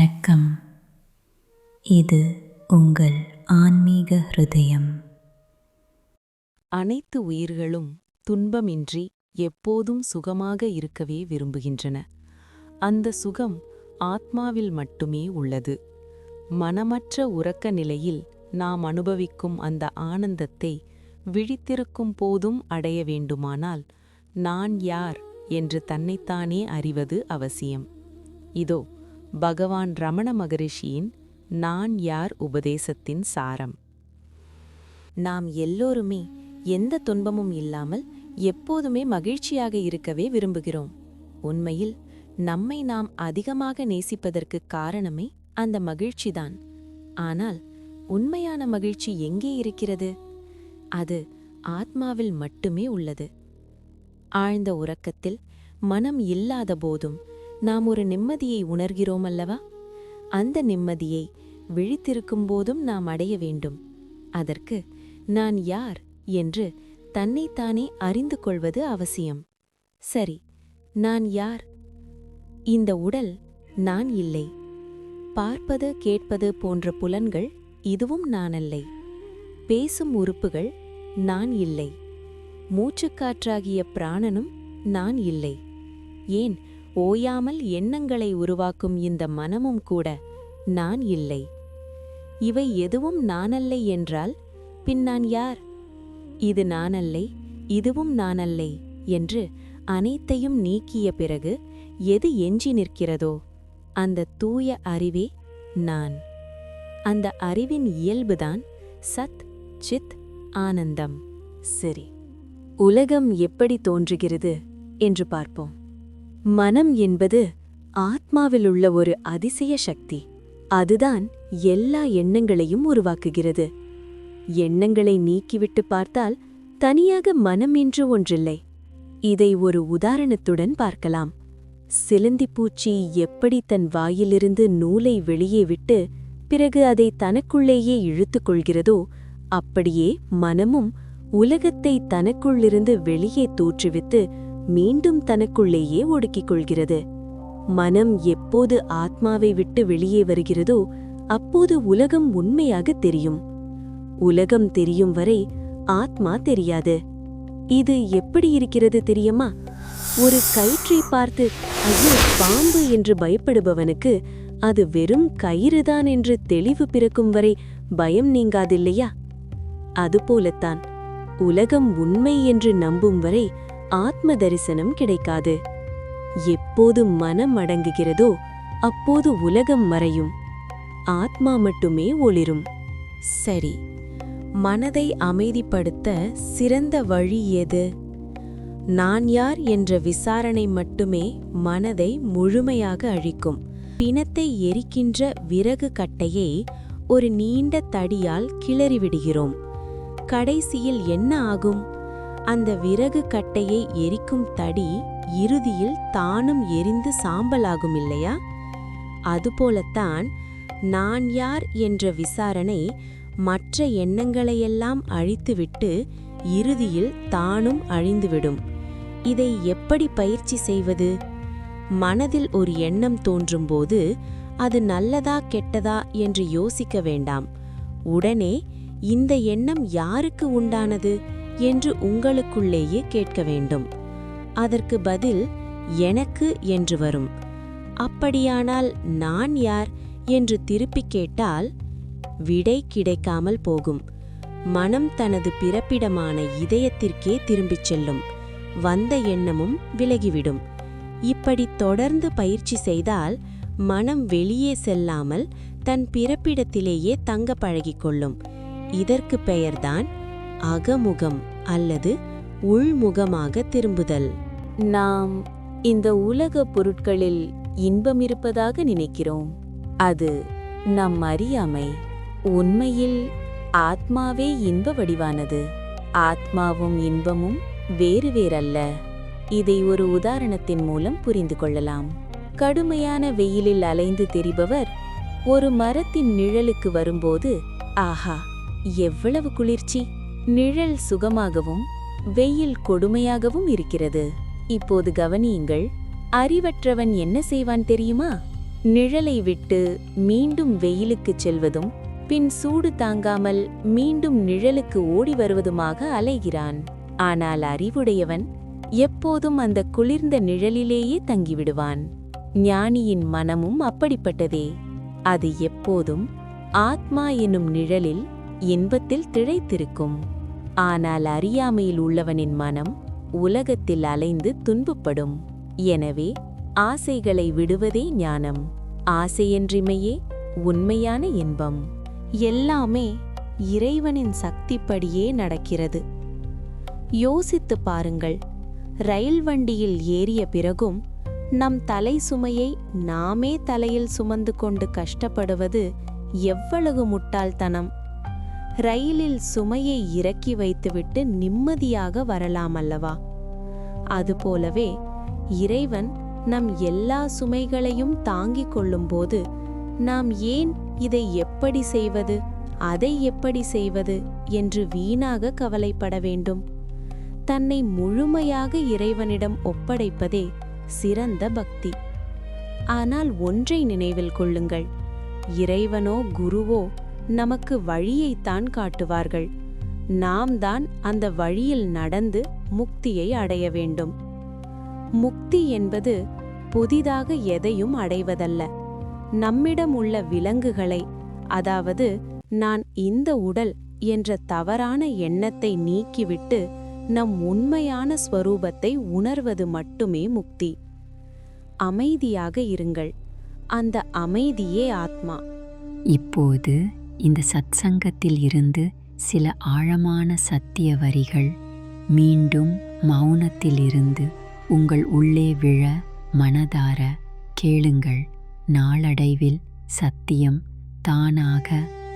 வணக்கம். இது உங்கள் ஆன்மீக ஹிருதயம். அனைத்து உயிர்களும் துன்பமின்றி எப்போதும் சுகமாக இருக்கவே விரும்புகின்றன. அந்த சுகம் ஆத்மாவில் மட்டுமே உள்ளது. மனமற்ற உறக்க நிலையில் நாம் அனுபவிக்கும் அந்த ஆனந்தத்தை விழித்திருக்கும் போதும் அடைய வேண்டுமானால் நான் யார் என்று தன்னைத்தானே அறிவது அவசியம். இதோ பகவான் ரமண மகரிஷியின் நான் யார் உபதேசத்தின் சாரம். நாம் எல்லோருமே எந்த துன்பமும் இல்லாமல் எப்போதுமே மகிழ்ச்சியாக இருக்கவே விரும்புகிறோம். உண்மையில் நம்மை நாம் அதிகமாக நேசிப்பதற்கு காரணமே அந்த மகிழ்ச்சிதான். ஆனால் உண்மையான மகிழ்ச்சி எங்கே இருக்கிறது? அது ஆத்மாவில் மட்டுமே உள்ளது. ஆழ்ந்த உறக்கத்தில் மனம் இல்லாத போதும் நாம் ஒரு நிம்மதியை உணர்கிறோம் அல்லவா? அந்த நிம்மதியை விழித்திருக்கும் போதும் நாம் அடைய வேண்டும். அதற்கு நான் யார் என்று தன்னைத்தானே அறிந்து கொள்வது அவசியம். சரி, நான் யார்? இந்த உடல் நான் இல்லை. பார்ப்பது கேட்பது போன்ற புலன்கள் இதுவும் நானல்லை. பேசும் உறுப்புகள் நான் இல்லை. மூச்சுக்காற்றாகிய பிராணனும் நான் இல்லை. ஏன், ஓயாமல் எண்ணங்களை உருவாக்கும் இந்த மனமும் கூட நான் இல்லை. இவை எதுவும் நானல்லை என்றால் பின் நான் யார்? இது நானல்லை, இதுவும் நானல்லை என்று அனைத்தையும் நீக்கிய பிறகு எது எஞ்சி நிற்கிறதோ அந்த தூய அறிவே நான். அந்த அறிவின் இயல்புதான் சத் சித் ஆனந்தம். சரி, உலகம் எப்படி தோன்றுகிறது என்று பார்ப்போம். மனம் என்பது ஆத்மாவிலுள்ள ஒரு அதிசய சக்தி. அதுதான் எல்லா எண்ணங்களையும் உருவாக்குகிறது. எண்ணங்களை நீக்கிவிட்டு பார்த்தால் தனியாக மனம் என்று ஒன்றில்லை. இதை ஒரு உதாரணத்துடன் பார்க்கலாம். சிலந்திப்பூச்சி எப்படி தன் வாயிலிருந்து நூலை வெளியே விட்டு பிறகு அதை தனக்குள்ளேயே இழுத்துக் கொள்கிறதோ, அப்படியே மனமும் உலகத்தை தனக்குள்ளிருந்து வெளியே தோற்றுவித்து மீண்டும் தனக்குள்ளேயே ஒடுக்கிக் கொள்கிறது. மனம் எப்போது ஆத்மாவை விட்டு வெளியே வருகிறதோ அப்போது உலகம் உண்மையாக தெரியும். உலகம் தெரியும் வரை ஆத்மா தெரியாது. இது எப்படி இருக்கிறது தெரியுமா? ஒரு கயிற்றை பார்த்து ஐயோ பாம்பு என்று பயப்படுபவனுக்கு அது வெறும் கயிறுதான் என்று தெளிவு பிறக்கும் வரை பயம் நீங்காதில்லையா? அதுபோலத்தான் உலகம் உண்மை என்று நம்பும் வரை ஆத்ம தரிசனம் கிடைக்காது. எப்போது மனம் அடங்குகிறதோ அப்போது உலகம் மறையும். ஆத்மா மட்டுமே ஒளிரும். சரி, மனதை அமைதிப்படுத்த சிறந்த வழி எது? நான் யார் என்ற விசாரணை மட்டுமே மனதை முழுமையாக அழிக்கும். பிணத்தை எரிக்கின்ற விறகு கட்டையை ஒரு நீண்ட தடியால் கிளறிவிடுகிறோம். கடைசியில் என்ன ஆகும்? அந்த விறகு கட்டையை எரிக்கும் தடி இறுதியில் தானும் எரிந்து சாம்பலாகும் இல்லையா? அதுபோலத்தான் நான் யார் என்ற விசாரணை மற்ற எண்ணங்களையெல்லாம் அழித்துவிட்டு இறுதியில் தானும் அழிந்துவிடும். இதை எப்படி பயிற்சி செய்வது? மனதில் ஒரு எண்ணம் தோன்றும்போது அது நல்லதா கெட்டதா என்று யோசிக்க வேண்டாம். உடனே இந்த எண்ணம் யாருக்கு உண்டானது என்று உங்களுக்குள்ளேயே கேட்க வேண்டும். அதற்கு பதில் எனக்கு என்று வரும். அப்படியானால் நான் யார் என்று திருப்பிக் கேட்டால் விடை கிடைக்காமல் போகும். மனம் தனது பிறப்பிடமான இதயத்திற்கே திரும்பிச் செல்லும். வந்த எண்ணமும் விலகிவிடும். இப்படி தொடர்ந்து பயிற்சி செய்தால் மனம் வெளியே செல்லாமல் தன் பிறப்பிடத்திலேயே தங்க பழகிக்கொள்ளும். இதற்கு பெயர்தான் அகமுகம் அல்லது உள்முகமாக திரும்புதல். நாம் இந்த உலக பொருட்களில் இன்பம் இருப்பதாக நினைக்கிறோம். அது நம் அறியாமை. உண்மையில் ஆத்மாவே இன்ப வடிவானது. ஆத்மாவும் இன்பமும் வேறு வேறல்ல. இதை ஒரு உதாரணத்தின் மூலம் புரிந்து கொள்ளலாம். கடுமையான வெயிலில் அலைந்து திரிபவர் ஒரு மரத்தின் நிழலுக்கு வரும்போது ஆஹா எவ்வளவு குளிர்ச்சி! நிழல் சுகமாகவும் வெயில் கொடுமையாகவும் இருக்கிறது. இப்போது கவனியுங்கள். அறிவற்றவன் என்ன செய்வான் தெரியுமா? நிழலை விட்டு மீண்டும் வெயிலுக்குச் செல்வதும் பின் சூடு தாங்காமல் மீண்டும் நிழலுக்கு ஓடி வருவதுமாக அலைகிறான். ஆனால் அறிவுடையவன் எப்போதும் அந்த குளிர்ந்த நிழலிலேயே தங்கிவிடுவான். ஞானியின் மனமும் அப்படிப்பட்டதே. அது எப்போதும் ஆத்மா எனும் நிழலில் இன்பத்தில் திளைத்திருக்கும். ஆனால் அறியாமையில் உள்ளவனின் மனம் உலகத்தில் அலைந்து துன்பப்படும். எனவே ஆசைகளை விடுவதே ஞானம். ஆசையின்றிமையே உண்மையான இன்பம். எல்லாமே இறைவனின் சக்திப்படியே நடக்கிறது. யோசித்து பாருங்கள். ரயில் வண்டியில் ஏறிய பிறகும் நம் தலை சுமையை நாமே தலையில் சுமந்து கொண்டு கஷ்டப்படுவது எவ்வளவு முட்டாள்தனம்! ரயிலில் சுமையை இறக்கி வைத்துவிட்டு நிம்மதியாக வரலாம் அல்லவா? அதுபோலவே இறைவன் நம் எல்லா சுமைகளையும் தாங்கிக் கொள்ளும்போது நாம் ஏன் இதை எப்படி செய்வது, அதை எப்படி செய்வது என்று வீணாக கவலைப்பட வேண்டும்? தன்னை முழுமையாக இறைவனிடம் ஒப்படைப்பதே சிறந்த பக்தி. ஆனால் ஒன்றை நினைவில் கொள்ளுங்கள். இறைவனோ குருவோ நமக்கு வழியைத்தான் காட்டுவார்கள். நாம் தான் அந்த வழியில் நடந்து முக்தியை அடைய வேண்டும். முக்தி என்பது புதிதாக எதையும் அடைவதல்ல. நம்மிடம் உள்ள விலங்குகளை, அதாவது நான் இந்த உடல் என்ற தவறான எண்ணத்தை நீக்கிவிட்டு நம் உண்மையான ஸ்வரூபத்தை உணர்வது மட்டுமே முக்தி. அமைதியாக இருங்கள். அந்த அமைதியே ஆத்மா. இப்போது இந்த சத்சங்கத்தில் இருந்து சில ஆழமான சத்திய வரிகள் மீண்டும் மௌனத்திலிருந்து உங்கள் உள்ளே விழ மனதார கேளுங்கள். நாளடைவில் சத்தியம் தானாக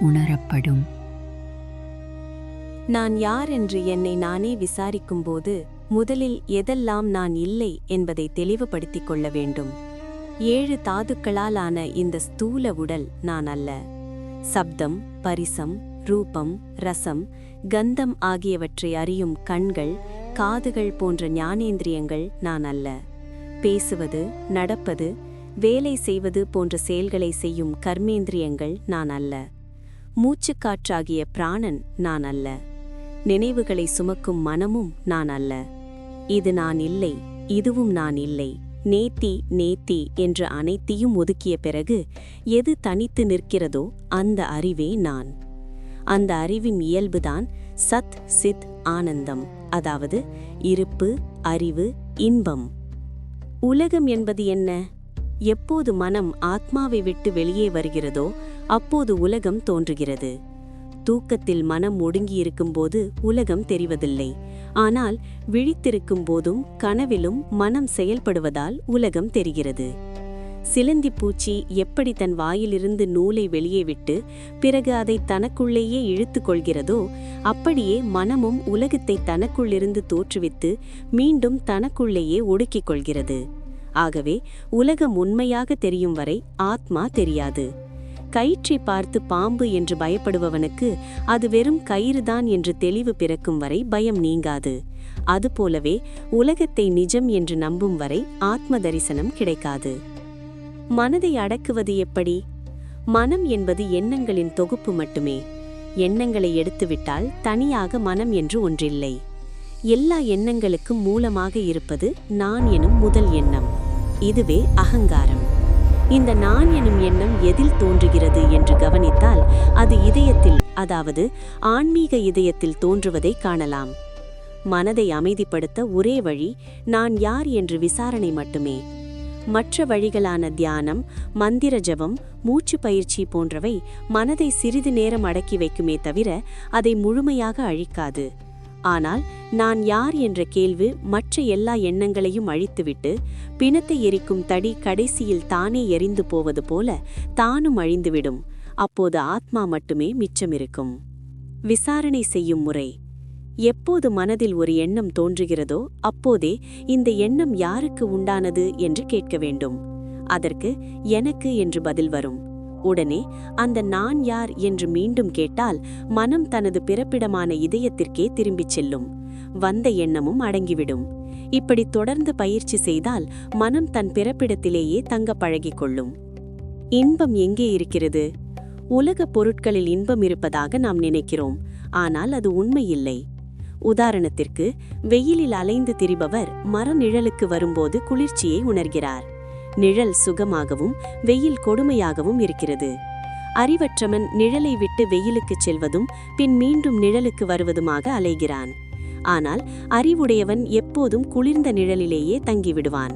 உணரப்படும். நான் யார் என்று என்னை நானே விசாரிக்கும்போது முதலில் எதெல்லாம் நான் இல்லை என்பதை தெளிவுபடுத்திக் கொள்ள வேண்டும். 7 தாதுக்களால் ஆன இந்த ஸ்தூல உடல் நான் அல்ல. சப்தம், பரிசம், ரூபம், ரசம், கந்தம் ஆகியவற்றை அறியும் கண்கள், காதுகள் போன்ற ஞானேந்திரியங்கள் நான் அல்ல. பேசுவது, நடப்பது, வேலை செய்வது போன்ற செயல்களை செய்யும் கர்மேந்திரியங்கள் நான் அல்ல. மூச்சுக்காற்றாகிய பிராணன் நான் அல்ல. நினைவுகளை சுமக்கும் மனமும் நான் அல்ல. இது நான் இல்லை, இதுவும் நான் இல்லை. நேத்தி நேத்தி என்று அனைத்தையும் ஒதுக்கிய பிறகு எது தனித்து நிற்கிறதோ அந்த அறிவே நான். அந்த அறிவின் இயல்புதான் சத் சித் ஆனந்தம், அதாவது இருப்பு, அறிவு, இன்பம். உலகம் என்பது என்ன? எப்போது மனம் ஆத்மாவை விட்டு வெளியே வருகிறதோ அப்போது உலகம் தோன்றுகிறது. தூக்கத்தில் மனம் ஒடுங்கியிருக்கும்போது உலகம் தெரிவதில்லை. ஆனால் விழித்திருக்கும் போதும் கனவிலும் மனம் செயல்படுவதால் உலகம் தெரிகிறது. சிலந்தி பூச்சி எப்படி தன் வாயிலிருந்து நூலை வெளியே விட்டு பிறகு அதை தனக்குள்ளேயே இழுத்து கொள்கிறதோ அப்படியே மனமும் உலகத்தை தனக்குள்ளிருந்து தோற்றுவித்து மீண்டும் தனக்குள்ளேயே ஒடுக்கிக் கொள்கிறது. ஆகவே உலகம் உண்மையாக தெரியும் வரை ஆத்மா தெரியாது. கயிற்றை பார்த்து பாம்பு என்று பயப்படுபவனுக்கு அது வெறும் கயிறுதான் என்று தெளிவு பிறக்கும் வரை பயம் நீங்காது. அதுபோலவே உலகத்தை நிஜம் என்று நம்பும் வரை ஆத்ம தரிசனம் கிடைக்காது. மனதை அடக்குவது எப்படி? மனம் என்பது எண்ணங்களின் தொகுப்பு மட்டுமே. எண்ணங்களை எடுத்துவிட்டால் தனியாக மனம் என்று ஒன்றில்லை. எல்லா எண்ணங்களுக்கும் மூலமாக இருப்பது நான் எனும் முதல் எண்ணம். இதுவே அகங்காரம். இந்த நான் எனும் எண்ணம் எதில் தோன்றுகிறது என்று கவனித்தால் அது இதயத்தில், அதாவது ஆன்மீக இதயத்தில் தோன்றுவதை காணலாம். மனதை அமைதிப்படுத்த ஒரே வழி நான் யார் என்று விசாரணை மட்டுமே. மற்ற வழிகளான தியானம், மந்திர ஜபம், மூச்சு பயிற்சி போன்றவை மனதை சிறிது நேரம் அடக்கி வைக்குமே தவிர அதை முழுமையாக அழிக்காது. ஆனால் நான் யார் என்ற கேள்வி மற்ற எல்லா எண்ணங்களையும் அழித்துவிட்டு பிணத்தை எரிக்கும் தடி கடைசியில் தானே எரிந்து போவது போல தானும் அழிந்துவிடும். அப்போது ஆத்மா மட்டுமே மிச்சமிருக்கும். விசாரணை செய்யும் முறை. எப்போது மனதில் ஒரு எண்ணம் தோன்றுகிறதோ அப்போதே இந்த எண்ணம் யாருக்கு உண்டானது என்று கேட்க வேண்டும். அதற்கு எனக்கு என்று பதில் வரும். உடனே அந்த நான் யார் என்று மீண்டும் கேட்டால் மனம் தனது பிறப்பிடமான இதயத்திற்கே திரும்பிச் செல்லும். வந்த எண்ணமும் அடங்கிவிடும். இப்படி தொடர்ந்து பயிற்சி செய்தால் மனம் தன் பிறப்பிடத்திலேயே தங்க பழகிக் கொள்ளும். இன்பம் எங்கே இருக்கிறது? உலகப் பொருட்களில் இன்பம் இருப்பதாக நாம் நினைக்கிறோம், ஆனால் அது உண்மையில்லை. உதாரணத்திற்கு, வெயிலில் அலைந்து திரிபவர் மர நிழலுக்கு வரும்போது குளிர்ச்சியை உணர்கிறார். நிழல் சுகமாகவும் வெயில் கொடுமையாகவும் இருக்கிறது. அறிவற்றவன் நிழலை விட்டு வெயிலுக்குச் செல்வதும் பின் மீண்டும் நிழலுக்கு வருவதுமாக அலைகிறான். ஆனால் அறிவுடையவன் எப்போதும் குளிர்ந்த நிழலிலேயே தங்கிவிடுவான்.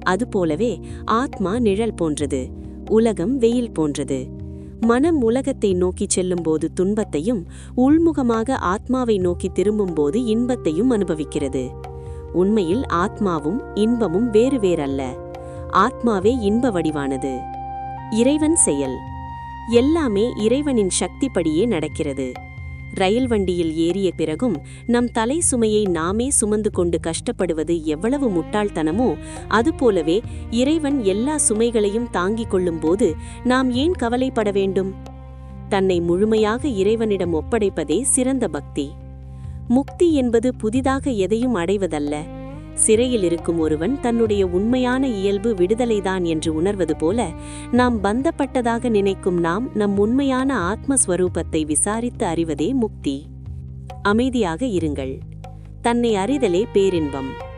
அதுபோலவே ஆத்மா நிழல் போன்றது, உலகம் வெயில் போன்றது. மனம் உலகத்தை நோக்கிச் செல்லும்போது துன்பத்தையும், உள்முகமாக ஆத்மாவை நோக்கி திரும்பும்போது இன்பத்தையும் அனுபவிக்கிறது. உண்மையில் ஆத்மாவும் இன்பமும் வேறு வேறல்ல. ஆத்மாவே இன்ப வடிவானது. இறைவன் செயல் எல்லாமே இறைவனின் சக்திப்படியே நடக்கிறது. ரயில் வண்டியில் ஏறிய பிறகும் நம் தலை சுமையை நாமே சுமந்து கொண்டு கஷ்டப்படுவது எவ்வளவு முட்டாள்தனமோ, அதுபோலவே இறைவன் எல்லா சுமைகளையும் தாங்கிக் கொள்ளும்போது நாம் ஏன் கவலைப்பட வேண்டும்? தன்னை முழுமையாக இறைவனிடம் ஒப்படைப்பதே சிறந்த பக்தி. முக்தி என்பது புதிதாக எதையும் அடைவதல்ல. சிறையில் இருக்கும் ஒருவன் தன்னுடைய உண்மையான இயல்பு விடுதலைதான் என்று உணர்வது போல, நாம் பந்தப்பட்டதாக நினைக்கும் நாம் நம் உண்மையான ஆத்மஸ்வரூபத்தை விசாரித்து அறிவதே முக்தி. அமைதியாக இருங்கள். தன்னை அறிதலே பேரின்பம்.